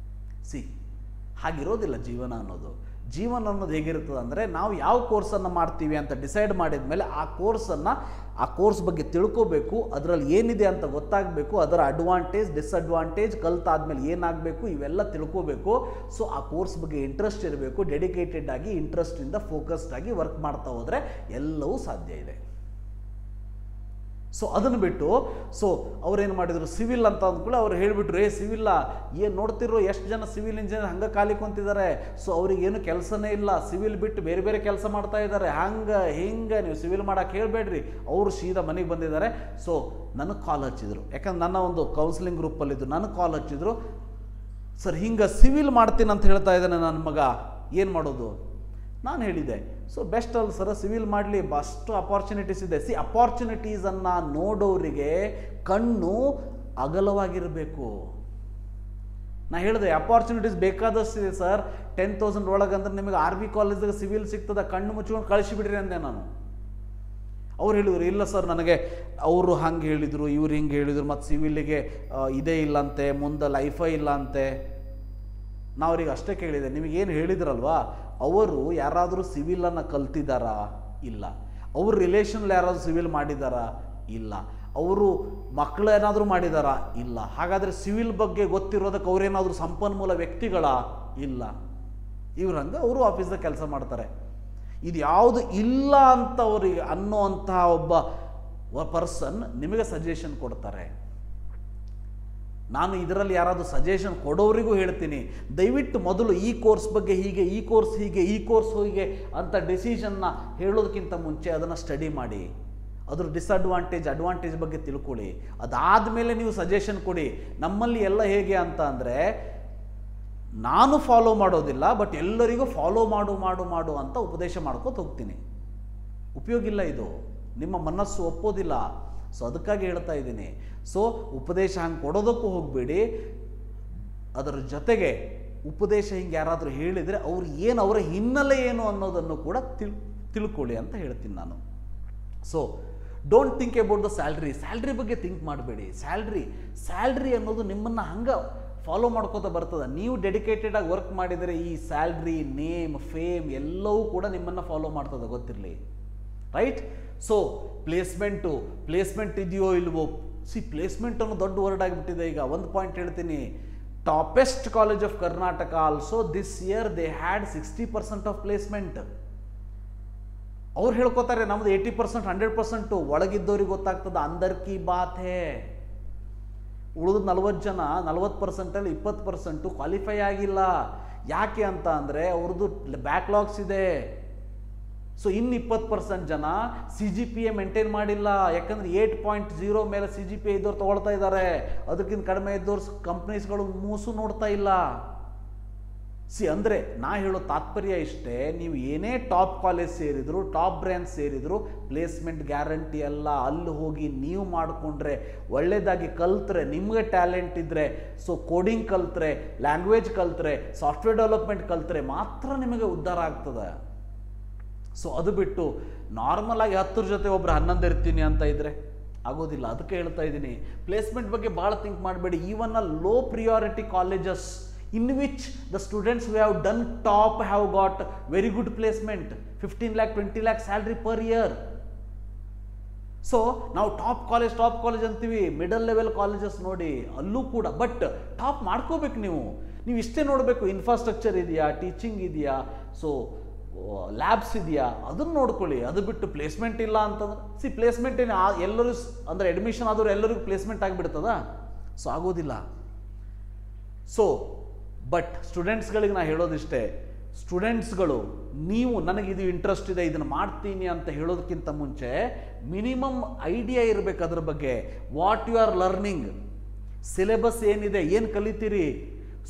ಹಾಗಿರೋದಿಲ್ಲ ಜೀವನ ಅನ್ನೋದು. ಜೀವನ ಅನ್ನೋದು ಹೇಗಿರ್ತದೆ ಅಂದರೆ ನಾವು ಯಾವ ಕೋರ್ಸನ್ನು ಮಾಡ್ತೀವಿ ಅಂತ ಡಿಸೈಡ್ ಮಾಡಿದ ಮೇಲೆ ಆ ಕೋರ್ಸ್ ಬಗ್ಗೆ ತಿಳ್ಕೋಬೇಕು, ಅದರಲ್ಲಿ ಏನಿದೆ ಅಂತ ಗೊತ್ತಾಗಬೇಕು, ಅದರ ಅಡ್ವಾಂಟೇಜ್ ಡಿಸ್ಅಡ್ವಾಂಟೇಜ್ ಕಲ್ತಾದ್ಮೇಲೆ ಏನಾಗಬೇಕು ಇವೆಲ್ಲ ತಿಳ್ಕೋಬೇಕು. ಸೊ ಆ ಕೋರ್ಸ್ ಬಗ್ಗೆ ಇಂಟ್ರೆಸ್ಟ್ ಇರಬೇಕು, ಡೆಡಿಕೇಟೆಡ್ ಆಗಿ ಇಂಟ್ರೆಸ್ಟಿಂದ ಫೋಕಸ್ಡ್ ಆಗಿ ವರ್ಕ್ ಮಾಡ್ತಾ ಹೋದರೆ ಎಲ್ಲವೂ ಸಾಧ್ಯ ಇದೆ. ಸೊ ಅದನ್ನು ಬಿಟ್ಟು ಅವ್ರೇನು ಮಾಡಿದರು, ಸಿವಿಲ್ ಅಂತ ಅಂದ್ಕೊಳ್ಳಿ ಅವ್ರು ಹೇಳಿಬಿಟ್ರು, ಸಿವಿಲ್ಲ ಏನು ನೋಡ್ತಿರೋ ಎಷ್ಟು ಜನ ಸಿವಿಲ್ ಇಂಜಿನಿಯರ್ ಹಂಗೆ ಖಾಲಿ ಕುಂತಿದ್ದಾರೆ, ಸೊ ಅವ್ರಿಗೇನು ಕೆಲಸನೇ ಇಲ್ಲ, ಸಿವಿಲ್ ಬಿಟ್ಟು ಬೇರೆ ಬೇರೆ ಕೆಲಸ ಮಾಡ್ತಾ ಇದ್ದಾರೆ, ಹಿಂಗೆ ನೀವು ಸಿವಿಲ್ ಮಾಡೋಕೆ ಹೇಳಬೇಡ್ರಿ. ಅವರು ಸೀದಾ ಮನೆಗೆ ಬಂದಿದ್ದಾರೆ. ಸೊ ನನಗೆ ಕಾಲ್ ಹಚ್ಚಿದ್ರು, ಯಾಕಂದ್ರೆ ನನ್ನ ಒಂದು ಕೌನ್ಸಿಲಿಂಗ್ ಗ್ರೂಪಲ್ಲಿದ್ದು ನನಗೆ ಕಾಲ್ ಹಚ್ಚಿದ್ರು, ಸರ್ ಹಿಂಗೆ ಸಿವಿಲ್ ಮಾಡ್ತೀನಿ ಅಂತ ಹೇಳ್ತಾ ಇದ್ದಾನೆ ನನ್ನ ಮಗ, ಏನು ಮಾಡೋದು. ನಾನು ಹೇಳಿದೆ, ಸೊ ಬೆಸ್ಟ್ ಅಲ್ಲ ಸರ್, ಸಿವಿಲ್ ಮಾಡಲಿ, ಅಷ್ಟು ಅಪಾರ್ಚುನಿಟೀಸ್ ಇದೆ. ಅಪಾರ್ಚುನಿಟೀಸನ್ನು ನೋಡೋರಿಗೆ ಕಣ್ಣು ಅಗಲವಾಗಿರಬೇಕು. ನಾ ಹೇಳಿದೆ ಅಪಾರ್ಚುನಿಟೀಸ್ ಬೇಕಾದಷ್ಟಿದೆ ಸರ್, 10,000 ಒಳಗಂದ್ರೆ ನಿಮಗೆ RV ಕಾಲೇಜಿಗೆ ಸಿವಿಲ್ ಸಿಗ್ತದೆ, ಕಣ್ಣು ಮುಚ್ಕೊಂಡು ಕಳಿಸಿಬಿಡ್ರಿ ಅಂದೆ ನಾನು. ಅವ್ರು ಹೇಳಿದ್ರು, ಇಲ್ಲ ಸರ್ ನನಗೆ ಅವರು ಹಂಗೆ ಹೇಳಿದರು, ಇವ್ರು ಹಿಂಗೆ ಹೇಳಿದರು, ಮತ್ತು ಸಿವಿಲಿಗೆ ಇದೇ ಇಲ್ಲಂತೆ, ಮುಂದೆ ಲೈಫೇ ಇಲ್ಲ ಅಂತೆ. ನಾವು ಅವ್ರಿಗೆ ಅಷ್ಟೇ ಕೇಳಿದೆ, ನಿಮಗೇನು ಹೇಳಿದ್ರಲ್ವಾ, ಅವರು ಯಾರಾದರೂ ಸಿವಿಲನ್ನು ಕಲ್ತಿದ್ದಾರಾ? ಇಲ್ಲ. ಅವ್ರ ರಿಲೇಷನ್ಲಿ ಯಾರಾದರೂ ಸಿವಿಲ್ ಮಾಡಿದ್ದಾರಾ? ಇಲ್ಲ. ಅವರು ಮಕ್ಕಳು ಏನಾದರೂ ಮಾಡಿದಾರಾ? ಇಲ್ಲ. ಹಾಗಾದರೆ ಸಿವಿಲ್ ಬಗ್ಗೆ ಗೊತ್ತಿರೋದಕ್ಕೆ ಅವರೇನಾದರೂ ಸಂಪನ್ಮೂಲ ವ್ಯಕ್ತಿಗಳ? ಇಲ್ಲ. ಇವ್ರಂಗೆ ಅವರು ಆಫೀಸ್ದಾಗ ಕೆಲಸ ಮಾಡ್ತಾರೆ. ಇದು ಯಾವುದು ಇಲ್ಲ ಅಂತ ಅವ್ರಿಗೆ ಅನ್ನೋಂತಹ ಒಬ್ಬ ಪರ್ಸನ್ ನಿಮಗೆ ಸಜೆಷನ್ ಕೊಡ್ತಾರೆ. ನಾನು ಇದರಲ್ಲಿ ಯಾರಾದರೂ ಸಜೆಷನ್ ಕೊಡೋರಿಗೂ ಹೇಳ್ತೀನಿ, ದಯವಿಟ್ಟು ಮೊದಲು ಈ ಕೋರ್ಸ್ ಬಗ್ಗೆ ಹೀಗೆ, ಈ ಕೋರ್ಸ್ ಹೀಗೆ, ಈ ಕೋರ್ಸ್ ಹೀಗೆ ಅಂತ ಡಿಸಿಷನ್ನ ಹೇಳೋದಕ್ಕಿಂತ ಮುಂಚೆ ಅದನ್ನು ಸ್ಟಡಿ ಮಾಡಿ, ಅದ್ರ ಅಡ್ವಾಂಟೇಜ್ ಬಗ್ಗೆ ತಿಳ್ಕೊಳ್ಳಿ. ಅದಾದಮೇಲೆ ನೀವು ಸಜೆಷನ್ ಕೊಡಿ. ನಮ್ಮಲ್ಲಿ ಎಲ್ಲ ಹೇಗೆ ಅಂತ ಅಂದರೆ, ನಾನು ಫಾಲೋ ಮಾಡೋದಿಲ್ಲ, ಬಟ್ ಎಲ್ಲರಿಗೂ ಫಾಲೋ ಮಾಡು ಅಂತ ಉಪದೇಶ ಮಾಡ್ಕೋತ ಹೋಗ್ತೀನಿ. ಉಪಯೋಗ ಇಲ್ಲ, ಇದು ನಿಮ್ಮ ಮನಸ್ಸು ಒಪ್ಪೋದಿಲ್ಲ. ಸೊ ಅದಕ್ಕಾಗಿ ಹೇಳ್ತಾ ಇದ್ದೀನಿ, ಸೊ ಉಪದೇಶ ಹಂಗೆ ಕೊಡೋದಕ್ಕೂ ಹೋಗಬೇಡಿ. ಅದರ ಜೊತೆಗೆ ಉಪದೇಶ ಹಿಂಗೆ ಯಾರಾದರೂ ಹೇಳಿದರೆ ಅವರ ಹಿನ್ನೆಲೆ ಏನು ಅನ್ನೋದನ್ನು ಕೂಡ ತಿಳ್ಕೊಳ್ಳಿ ಅಂತ ಹೇಳ್ತೀನಿ ನಾನು. So don't think about the salary ಬಗ್ಗೆ ಥಿಂಕ್ ಮಾಡಬೇಡಿ. ಸ್ಯಾಲ್ರಿ ಅನ್ನೋದು ನಿಮ್ಮನ್ನು ಹಂಗೆ ಫಾಲೋ ಮಾಡ್ಕೋತಾ ಬರ್ತದೆ. ನೀವು ಡೆಡಿಕೇಟೆಡ್ ಆಗಿ ವರ್ಕ್ ಮಾಡಿದರೆ ಈ ಸ್ಯಾಲ್ರಿ, ನೇಮ್, ಫೇಮ್ ಎಲ್ಲವೂ ಕೂಡ ನಿಮ್ಮನ್ನು ಫಾಲೋ ಮಾಡ್ತದೆ, ಗೊತ್ತಿರಲಿ. ರೈಟ್? ಸೊ ಪ್ಲೇಸ್ಮೆಂಟ್ ಇದೆಯೋ ಇಲ್ವೋ? ಪ್ಲೇಸ್ಮೆಂಟ್ ಅನ್ನೋ ದೊಡ್ಡ ವರ್ಡ್ ಆಗಿಬಿಟ್ಟಿದೆ ಈಗ. ಒಂದು ಪಾಯಿಂಟ್ ಹೇಳ್ತೀನಿ, toppest college of Karnataka also this year they had 60% of placement. ಅವ್ರು ಹೇಳ್ಕೊತಾರೆ ನಮ್ದು 80%, 100%. ಒಳಗಿದ್ದವ್ರಿಗೆ ಗೊತ್ತಾಗ್ತದೆ, ಅಂದರ್ ಕಿ ಬಾತ್ ಹೇ. ಉಳಿದ 40 ಜನ 40%ಅಲ್ಲಿ 20% ಕ್ವಾಲಿಫೈ ಆಗಿಲ್ಲ. ಯಾಕೆ ಅಂತ ಅಂದರೆ ಅವ್ರದ್ದು ಬ್ಯಾಕ್ಲಾಗ್ಸ್ ಇದೆ. ಸೊ ಇನ್ನು 20% ಜನ CGPA ಮೇಂಟೈನ್ ಮಾಡಿಲ್ಲ. ಯಾಕಂದರೆ 8.0 ಮೇಲೆ CGPA ಇದ್ದವ್ರು ತೊಗೊಳ್ತಾ ಇದ್ದಾರೆ. ಅದಕ್ಕಿಂತ ಕಡಿಮೆ ಇದ್ದವ್ರು ಕಂಪ್ನೀಸ್ಗಳು ಮೂಸು ನೋಡ್ತಾ ಇಲ್ಲ. ಅಂದರೆ ನಾ ಹೇಳೋ ತಾತ್ಪರ್ಯ ಇಷ್ಟೇ, ನೀವು ಏನೇ ಟಾಪ್ ಕಾಲೇಜ್ ಸೇರಿದ್ರು, ಟಾಪ್ ಬ್ರ್ಯಾಂಚ್ ಸೇರಿದ್ರು, ಪ್ಲೇಸ್ಮೆಂಟ್ ಗ್ಯಾರಂಟಿ ಅಲ್ಲ. ಅಲ್ಲಿ ಹೋಗಿ ನೀವು ಮಾಡಿಕೊಂಡ್ರೆ, ಒಳ್ಳೆಯದಾಗಿ ಕಲ್ತ್ರೆ, ನಿಮಗೆ ಟ್ಯಾಲೆಂಟ್ ಇದ್ದರೆ, ಸೊ ಕೋಡಿಂಗ್ ಕಲ್ತ್ರೆ, ಲ್ಯಾಂಗ್ವೇಜ್ ಕಲ್ತ್ರೆ, ಸಾಫ್ಟ್ವೇರ್ ಡೆವಲಪ್ಮೆಂಟ್ ಕಲ್ತ್ರೆ ಮಾತ್ರ ನಿಮಗೆ ಉದ್ಧಾರ ಆಗ್ತದೆ. ಸೊ ಅದು ಬಿಟ್ಟು ನಾರ್ಮಲ್ ಆಗಿ 10 ಜೊತೆ ಒಬ್ರು 11 ಇರ್ತೀನಿ ಅಂತ ಇದ್ರೆ ಆಗೋದಿಲ್ಲ. ಅದಕ್ಕೆ ಹೇಳ್ತಾ ಇದ್ದೀನಿ, ಪ್ಲೇಸ್ಮೆಂಟ್ ಬಗ್ಗೆ ಭಾಳ ಥಿಂಕ್ ಮಾಡಬೇಡಿ. Even low priority colleges in which the students who have done top have got very good placement, 15 lakh 20 lakh salary per year. So ನಾವು ಟಾಪ್ ಕಾಲೇಜ್ ಅಂತೀವಿ, ಮಿಡಲ್ ಲೆವೆಲ್ ಕಾಲೇಜಸ್ ನೋಡಿ ಅಲ್ಲೂ ಕೂಡ, ಬಟ್ ಟಾಪ್ ಮಾಡ್ಕೋಬೇಕು ನೀವು ಇಷ್ಟೇ ನೋಡಬೇಕು, ಇನ್ಫ್ರಾಸ್ಟ್ರಕ್ಚರ್ ಇದೆಯಾ, ಟೀಚಿಂಗ್ ಇದೆಯಾ, ಸೊ ಲ್ಯಾಬ್ಸ್ ಇದೆಯಾ, ಅದನ್ನು ನೋಡ್ಕೊಳ್ಳಿ. ಅದು ಬಿಟ್ಟು ಪ್ಲೇಸ್ಮೆಂಟ್ ಇಲ್ಲ ಅಂತಂದ್ರೆ ಪ್ಲೇಸ್ಮೆಂಟ್ ಏನು ಎಲ್ಲರೂ ಅಂದರೆ ಅಡ್ಮಿಷನ್ ಆದವ್ರು ಎಲ್ಲರಿಗೂ ಪ್ಲೇಸ್ಮೆಂಟ್ ಆಗಿಬಿಡ್ತದ? ಸೊ ಆಗೋದಿಲ್ಲ. ಸೊ ಬಟ್ ಸ್ಟೂಡೆಂಟ್ಸ್ಗಳಿಗೆ ನಾನು ಹೇಳೋದಿಷ್ಟೇ, ಸ್ಟೂಡೆಂಟ್ಸ್ಗಳು ನೀವು ನನಗಿದು ಇಂಟ್ರೆಸ್ಟ್ ಇದೆ, ಇದನ್ನು ಮಾಡ್ತೀನಿ ಅಂತ ಹೇಳೋದಕ್ಕಿಂತ ಮುಂಚೆ ಮಿನಿಮಮ್ ಐಡಿಯಾ ಇರಬೇಕು ಅದ್ರ ಬಗ್ಗೆ. What you are learning, syllabus ಏನಿದೆ, ಏನು ಕಲಿತೀರಿ,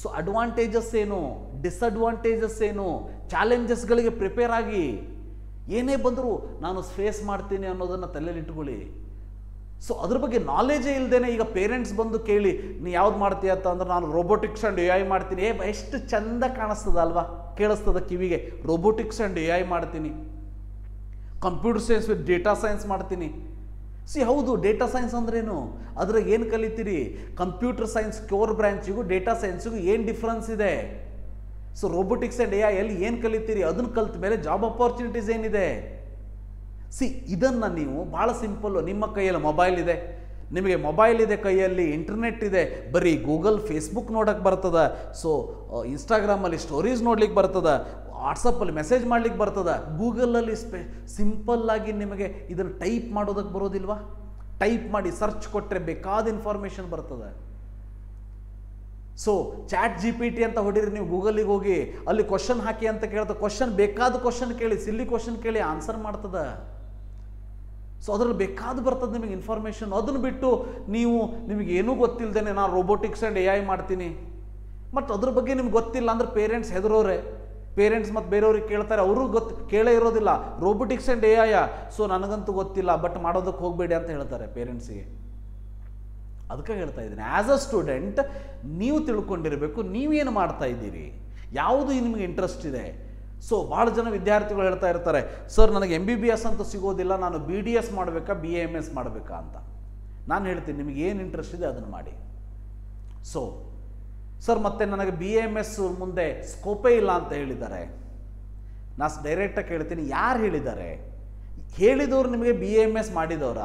ಸೊ ಅಡ್ವಾಂಟೇಜಸ್ ಏನು, ಡಿಸ್ಅಡ್ವಾಂಟೇಜಸ್ ಏನು, ಚಾಲೆಂಜಸ್ಗಳಿಗೆ ಪ್ರಿಪೇರ್ ಆಗಿ. ಏನೇ ಬಂದರೂ ನಾನು ಫೇಸ್ ಮಾಡ್ತೀನಿ ಅನ್ನೋದನ್ನು ತಲೆಯಲ್ಲಿ ಇಟ್ಕೊಳ್ಳಿ. ಸೊ ಅದ್ರ ಬಗ್ಗೆ ನಾಲೆಜೇ ಇಲ್ಲದೇನೆ ಈಗ ಪೇರೆಂಟ್ಸ್ ಬಂದು ಕೇಳಿ ನೀ ಯಾವ್ದು ಮಾಡ್ತೀಯ ಅಂತಂದ್ರೆ ನಾನು ರೋಬೋಟಿಕ್ಸ್ ಆ್ಯಂಡ್ AI ಮಾಡ್ತೀನಿ. ಎಷ್ಟು ಚಂದ ಕಾಣಿಸ್ತದ ಅಲ್ವಾ, ಕೇಳಿಸ್ತದ ಕಿವಿಗೆ. ರೋಬೋಟಿಕ್ಸ್ ಆ್ಯಂಡ್ AI ಮಾಡ್ತೀನಿ, computer science with data science ಮಾಡ್ತೀನಿ. ಹೌದು, ಡೇಟಾ ಸೈನ್ಸ್ ಅಂದ್ರೇನು, ಅದ್ರಾಗ ಏನು ಕಲಿತೀರಿ? ಕಂಪ್ಯೂಟರ್ ಸೈನ್ಸ್ ಕೋರ್ ಬ್ರಾಂಚಿಗೂ ಡೇಟಾ ಸೈನ್ಸಿಗೂ ಏನು ಡಿಫ್ರೆನ್ಸ್ ಇದೆ? ಸೊ ರೋಬೋಟಿಕ್ಸ್ ಆ್ಯಂಡ್ AI ಅಲ್ಲಿ ಏನು ಕಲಿತೀರಿ? ಅದನ್ನು ಕಲಿತ ಮೇಲೆ ಜಾಬ್ ಅಪಾರ್ಚುನಿಟೀಸ್ ಏನಿದೆ? ಇದನ್ನು ನೀವು ಭಾಳ ಸಿಂಪಲ್ಲು, ನಿಮ್ಮ ಕೈಯಲ್ಲಿ ಮೊಬೈಲ್ ಇದೆ, ನಿಮಗೆ ಮೊಬೈಲ್ ಇದೆ, ಕೈಯಲ್ಲಿ ಇಂಟರ್ನೆಟ್ ಇದೆ, ಬರೀ ಗೂಗಲ್ ಫೇಸ್ಬುಕ್ ನೋಡೋಕ್ಕೆ ಬರ್ತದ, ಸೊ ಇನ್ಸ್ಟಾಗ್ರಾಮಲ್ಲಿ ಸ್ಟೋರೀಸ್ ನೋಡ್ಲಿಕ್ಕೆ ಬರ್ತದ, ವಾಟ್ಸಪ್ಪಲ್ಲಿ ಮೆಸೇಜ್ ಮಾಡ್ಲಿಕ್ಕೆ ಬರ್ತದ, ಗೂಗಲಲ್ಲಿ ಸಿಂಪಲ್ಲಾಗಿ ನಿಮಗೆ ಇದನ್ನು ಟೈಪ್ ಮಾಡೋದಕ್ಕೆ ಬರೋದಿಲ್ವಾ? ಟೈಪ್ ಮಾಡಿ ಸರ್ಚ್ ಕೊಟ್ಟರೆ ಬೇಕಾದ ಇನ್ಫಾರ್ಮೇಷನ್ ಬರ್ತದೆ. ಸೊ ChatGPT ಅಂತ ಹೊಡೀರಿ ನೀವು ಗೂಗಲಿಗೆ ಹೋಗಿ, ಅಲ್ಲಿ ಕ್ವಶನ್ ಹಾಕಿ ಅಂತ ಕೇಳ್ತದೆ, ಕ್ವಶನ್ ಬೇಕಾದ ಕ್ವಶನ್ ಕೇಳಿ, ಸಿಲ್ಲಿ ಕ್ವಶನ್ ಕೇಳಿ ಆನ್ಸರ್ ಮಾಡ್ತದ. ಸೊ ಅದ್ರಲ್ಲಿ ಬೇಕಾದ ಬರ್ತದೆ ನಿಮಗೆ ಇನ್ಫಾರ್ಮೇಷನ್. ಅದನ್ನು ಬಿಟ್ಟು ನಿಮಗೆ ಏನೂ ಗೊತ್ತಿಲ್ಲದೇನೆ ನಾನು ರೋಬೋಟಿಕ್ಸ್ ಆ್ಯಂಡ್ AI ಮಾಡ್ತೀನಿ, ಮತ್ತು ಅದ್ರ ಬಗ್ಗೆ ನಿಮ್ಗೆ ಗೊತ್ತಿಲ್ಲ ಅಂದ್ರೆ ಪೇರೆಂಟ್ಸ್ ಹೆದರೋರೆ. ಪೇರೆಂಟ್ಸ್ ಮತ್ತು ಬೇರೆಯವ್ರಿಗೆ ಕೇಳ್ತಾರೆ, ಅವರು ಕೇಳೇ ಇರೋದಿಲ್ಲ ರೋಬೋಟಿಕ್ಸ್ ಆ್ಯಂಡ್ AI, ಸೊ ನನಗಂತೂ ಗೊತ್ತಿಲ್ಲ ಬಟ್ ಮಾಡೋದಕ್ಕೆ ಹೋಗಬೇಡಿ ಅಂತ ಹೇಳ್ತಾರೆ ಪೇರೆಂಟ್ಸಿಗೆ. ಅದಕ್ಕೆ ಹೇಳ್ತಾ ಇದ್ದೀನಿ, ಆ್ಯಸ್ ಅ ಸ್ಟೂಡೆಂಟ್ ನೀವು ತಿಳ್ಕೊಂಡಿರಬೇಕು ನೀವೇನು ಮಾಡ್ತಾ ಇದ್ದೀರಿ, ಯಾವುದು ನಿಮಗೆ ಇಂಟ್ರೆಸ್ಟ್ ಇದೆ. ಸೊ ಭಾಳ ಜನ ವಿದ್ಯಾರ್ಥಿಗಳು ಹೇಳ್ತಾ ಇರ್ತಾರೆ, ಸರ್ ನನಗೆ MBBS ಅಂತೂ ಸಿಗೋದಿಲ್ಲ, ನಾನು BDS ಮಾಡಬೇಕಾ BAMS ಮಾಡಬೇಕಾ ಅಂತ. ನಾನು ಹೇಳ್ತೀನಿ ನಿಮಗೆ ಏನು ಇಂಟ್ರೆಸ್ಟ್ ಇದೆ ಅದನ್ನು ಮಾಡಿ. ಸೊ ಸರ್ ಮತ್ತೆ ನನಗೆ BAMS ಮುಂದೆ ಸ್ಕೋಪೇ ಇಲ್ಲ ಅಂತ ಹೇಳಿದ್ದಾರೆ. ನಾನು ಡೈರೆಕ್ಟಾಗಿ ಹೇಳ್ತೀನಿ, ಯಾರು ಹೇಳಿದ್ದಾರೆ? ಹೇಳಿದವರು ನಿಮಗೆ BAMS ಮಾಡಿದವರ?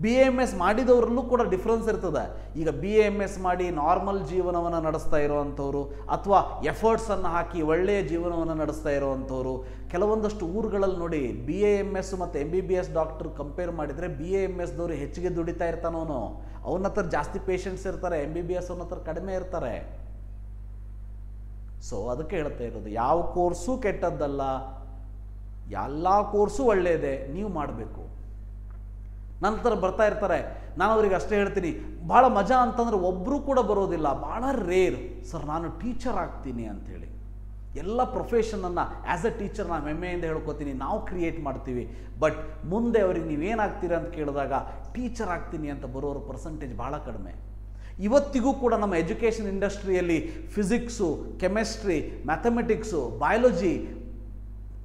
BAMS ಮಾಡಿದವ್ರಲ್ಲೂ ಕೂಡ ಡಿಫ್ರೆನ್ಸ್ ಇರ್ತದೆ. ಈಗ BAMS ಮಾಡಿ ನಾರ್ಮಲ್ ಜೀವನವನ್ನು ನಡೆಸ್ತಾ ಇರೋವಂಥವ್ರು, ಅಥವಾ ಎಫರ್ಟ್ಸನ್ನು ಹಾಕಿ ಒಳ್ಳೆಯ ಜೀವನವನ್ನು ನಡೆಸ್ತಾ ಇರೋವಂಥವ್ರು, ಕೆಲವೊಂದಷ್ಟು ಊರುಗಳಲ್ಲಿ ನೋಡಿ BAMS ಮತ್ತು MBBS ಡಾಕ್ಟರ್ ಕಂಪೇರ್ ಮಾಡಿದರೆ BAMSದವರು ಹೆಚ್ಚಿಗೆ ದುಡಿತಾ ಇರ್ತಾನವನು, ಅವನ ಹತ್ರ ಜಾಸ್ತಿ ಪೇಷಂಟ್ಸ್ ಇರ್ತಾರೆ, MBBS ಅವನ ಹತ್ರ ಕಡಿಮೆ ಇರ್ತಾರೆ. ಸೊ ಅದಕ್ಕೆ ಹೇಳ್ತಾ ಇರೋದು, ಯಾವ ಕೋರ್ಸು ಕೆಟ್ಟದ್ದಲ್ಲ, ಎಲ್ಲ ಕೋರ್ಸು ಒಳ್ಳೆಯದೇ, ನೀವು ಮಾಡಬೇಕು. ನಂತರ ಬರ್ತಾ ಇರ್ತಾರೆ, ನಾನು ಅವ್ರಿಗೆ ಅಷ್ಟೇ ಹೇಳ್ತೀನಿ, ಭಾಳ ಮಜಾ ಅಂತಂದರೆ ಒಬ್ಬರು ಕೂಡ ಬರೋದಿಲ್ಲ, ಭಾಳ ರೇರ್, ಸರ್ ನಾನು ಟೀಚರ್ ಆಗ್ತೀನಿ ಅಂಥೇಳಿ. ಎಲ್ಲ ಪ್ರೊಫೆಷನನ್ನು ಆ್ಯಸ್ ಎ ಟೀಚರ್ ನಾನು ಹೆಮ್ಮೆಯಿಂದ ಹೇಳ್ಕೊತೀನಿ, ನಾವು ಕ್ರಿಯೇಟ್ ಮಾಡ್ತೀವಿ. ಬಟ್ ಮುಂದೆ ಅವ್ರಿಗೆ ನೀವೇನಾಗ್ತೀರಾ ಅಂತ ಕೇಳಿದಾಗ ಟೀಚರ್ ಆಗ್ತೀನಿ ಅಂತ ಬರೋರ ಪರ್ಸೆಂಟೇಜ್ ಭಾಳ ಕಡಿಮೆ. ಇವತ್ತಿಗೂ ಕೂಡ ನಮ್ಮ ಎಜುಕೇಷನ್ ಇಂಡಸ್ಟ್ರಿಯಲ್ಲಿ ಫಿಸಿಕ್ಸು, ಕೆಮಿಸ್ಟ್ರಿ, ಮ್ಯಾಥಮೆಟಿಕ್ಸು, ಬಯಾಲಜಿ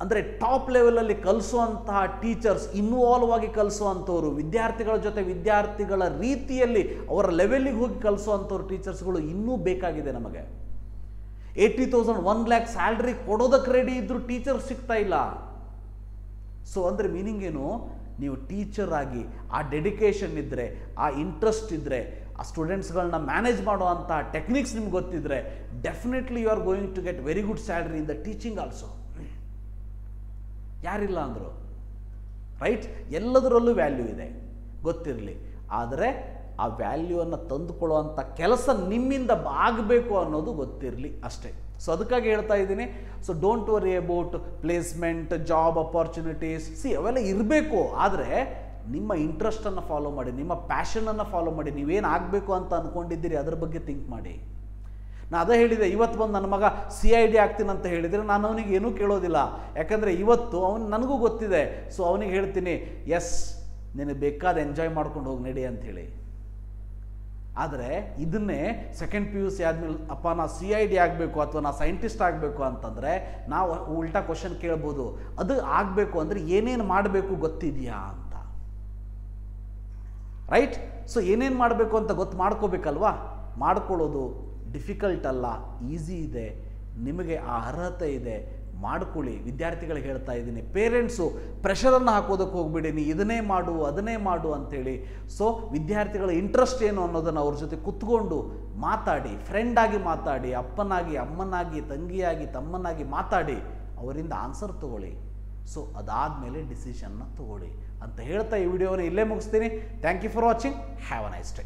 ಅಂದರೆ ಟಾಪ್ ಲೆವೆಲಲ್ಲಿ ಕಲಿಸುವಂತಹ ಟೀಚರ್ಸ್, ಇನ್ವಾಲ್ವ್ ಆಗಿ ಕಲಿಸುವಂಥವ್ರು, ವಿದ್ಯಾರ್ಥಿಗಳ ಜೊತೆ ವಿದ್ಯಾರ್ಥಿಗಳ ರೀತಿಯಲ್ಲಿ ಅವರ ಲೆವೆಲ್ಲಿಗೆ ಹೋಗಿ ಕಲಿಸುವಂಥವ್ರು ಟೀಚರ್ಸ್ಗಳು ಇನ್ನೂ ಬೇಕಾಗಿದೆ ನಮಗೆ. 80,000 1 lakh ಸ್ಯಾಲ್ರಿ ಕೊಡೋದಕ್ಕೆ ರೆಡಿ ಇದ್ದರೂ ಟೀಚರ್ ಸಿಗ್ತಾ ಇಲ್ಲ. ಸೊ ಅಂದರೆ ಮೀನಿಂಗ್ ಏನು? ನೀವು ಟೀಚರ್ ಆಗಿ ಆ ಡೆಡಿಕೇಶನ್ ಇದ್ದರೆ, ಆ ಇಂಟ್ರೆಸ್ಟ್ ಇದ್ದರೆ, ಆ ಸ್ಟೂಡೆಂಟ್ಸ್ಗಳನ್ನ ಮ್ಯಾನೇಜ್ ಮಾಡುವಂಥ ಟೆಕ್ನಿಕ್ಸ್ ನಿಮ್ಗೆ ಗೊತ್ತಿದ್ದರೆ, definitely you are going to get very good salary in the teaching also. ಯಾರಿಲ್ಲ ಅಂದರು, ರೈಟ್? ಎಲ್ಲದರಲ್ಲೂ ವ್ಯಾಲ್ಯೂ ಇದೆ, ಗೊತ್ತಿರಲಿ. ಆದರೆ ಆ ವ್ಯಾಲ್ಯೂವನ್ನು ತಂದುಕೊಳ್ಳುವಂಥ ಕೆಲಸ ನಿಮ್ಮಿಂದ ಆಗಬೇಕು ಅನ್ನೋದು ಗೊತ್ತಿರಲಿ ಅಷ್ಟೇ. ಸೊ ಅದಕ್ಕಾಗಿ ಹೇಳ್ತಾ ಇದ್ದೀನಿ, so don't worry about placement, job opportunities. ಅವೆಲ್ಲ ಇರಬೇಕು, ಆದರೆ ನಿಮ್ಮ ಇಂಟ್ರೆಸ್ಟನ್ನು ಫಾಲೋ ಮಾಡಿ, ನಿಮ್ಮ ಪ್ಯಾಷನನ್ನು ಫಾಲೋ ಮಾಡಿ. ನೀವೇನು ಆಗಬೇಕು ಅಂತ ಅಂದ್ಕೊಂಡಿದ್ದೀರಿ ಅದ್ರ ಬಗ್ಗೆ ಥಿಂಕ್ ಮಾಡಿ. ನಾನು ಅದೇ ಹೇಳಿದೆ, ಇವತ್ತು ಬಂದು ನನ್ನ ಮಗ CID ಆಗ್ತೀನಿ ಅಂತ ಹೇಳಿದರೆ ನಾನು ಅವನಿಗೆ ಏನೂ ಕೇಳೋದಿಲ್ಲ, ಯಾಕಂದರೆ ಇವತ್ತು ನನಗೂ ಗೊತ್ತಿದೆ. ಸೊ ಅವನಿಗೆ ಹೇಳ್ತೀನಿ, ಎಸ್ ನಿನಗೆ ಬೇಕಾದ ಎಂಜಾಯ್ ಮಾಡ್ಕೊಂಡು ಹೋಗಿ ನಡಿ ಅಂಥೇಳಿ. ಆದರೆ ಇದನ್ನೇ ಸೆಕೆಂಡ್ PUC ಆದಮೇಲೆ ಅಪ್ಪ ನಾ CID ಆಗಬೇಕು ಅಥವಾ ನಾ ಸೈಂಟಿಸ್ಟ್ ಆಗಬೇಕು ಅಂತಂದರೆ ನಾವು ಉಲ್ಟಾ ಕ್ವಶನ್ ಕೇಳ್ಬೋದು, ಅದು ಆಗಬೇಕು ಅಂದರೆ ಏನೇನು ಮಾಡಬೇಕು ಗೊತ್ತಿದೆಯಾ ಅಂತ, ರೈಟ್? ಸೊ ಏನೇನು ಮಾಡಬೇಕು ಅಂತ ಗೊತ್ತು ಮಾಡ್ಕೋಬೇಕಲ್ವಾ? ಮಾಡ್ಕೊಳ್ಳೋದು ಡಿಫಿಕಲ್ಟ್ ಅಲ್ಲ, ಈಸಿ ಇದೆ, ನಿಮಗೆ ಆ ಅರ್ಹತೆ ಇದೆ, ಮಾಡ್ಕೊಳ್ಳಿ. ವಿದ್ಯಾರ್ಥಿಗಳಿಗೆ ಹೇಳ್ತಾ ಇದ್ದೀನಿ, ಪೇರೆಂಟ್ಸು ಪ್ರೆಷರನ್ನು ಹಾಕೋದಕ್ಕೆ ಹೋಗ್ಬಿಡಿ, ನೀ ಇದನ್ನೇ ಮಾಡು ಅದನ್ನೇ ಮಾಡು ಅಂಥೇಳಿ. ಸೊ ವಿದ್ಯಾರ್ಥಿಗಳ ಇಂಟ್ರೆಸ್ಟ್ ಏನು ಅನ್ನೋದನ್ನು ಅವ್ರ ಜೊತೆ ಕುತ್ಕೊಂಡು ಮಾತಾಡಿ, ಫ್ರೆಂಡಾಗಿ ಮಾತಾಡಿ, ಅಪ್ಪನಾಗಿ ಅಮ್ಮನಾಗಿ ತಂಗಿಯಾಗಿ ತಮ್ಮನಾಗಿ ಮಾತಾಡಿ, ಅವರಿಂದ ಆನ್ಸರ್ ತಗೊಳ್ಳಿ. ಸೊ ಅದಾದಮೇಲೆ ಡಿಸಿಷನ್ನ ತಗೊಳ್ಳಿ ಅಂತ ಹೇಳ್ತಾ ಈ ವಿಡಿಯೋನ ಇಲ್ಲೇ ಮುಗಿಸ್ತೀನಿ. Thank you for watching. Have a nice day.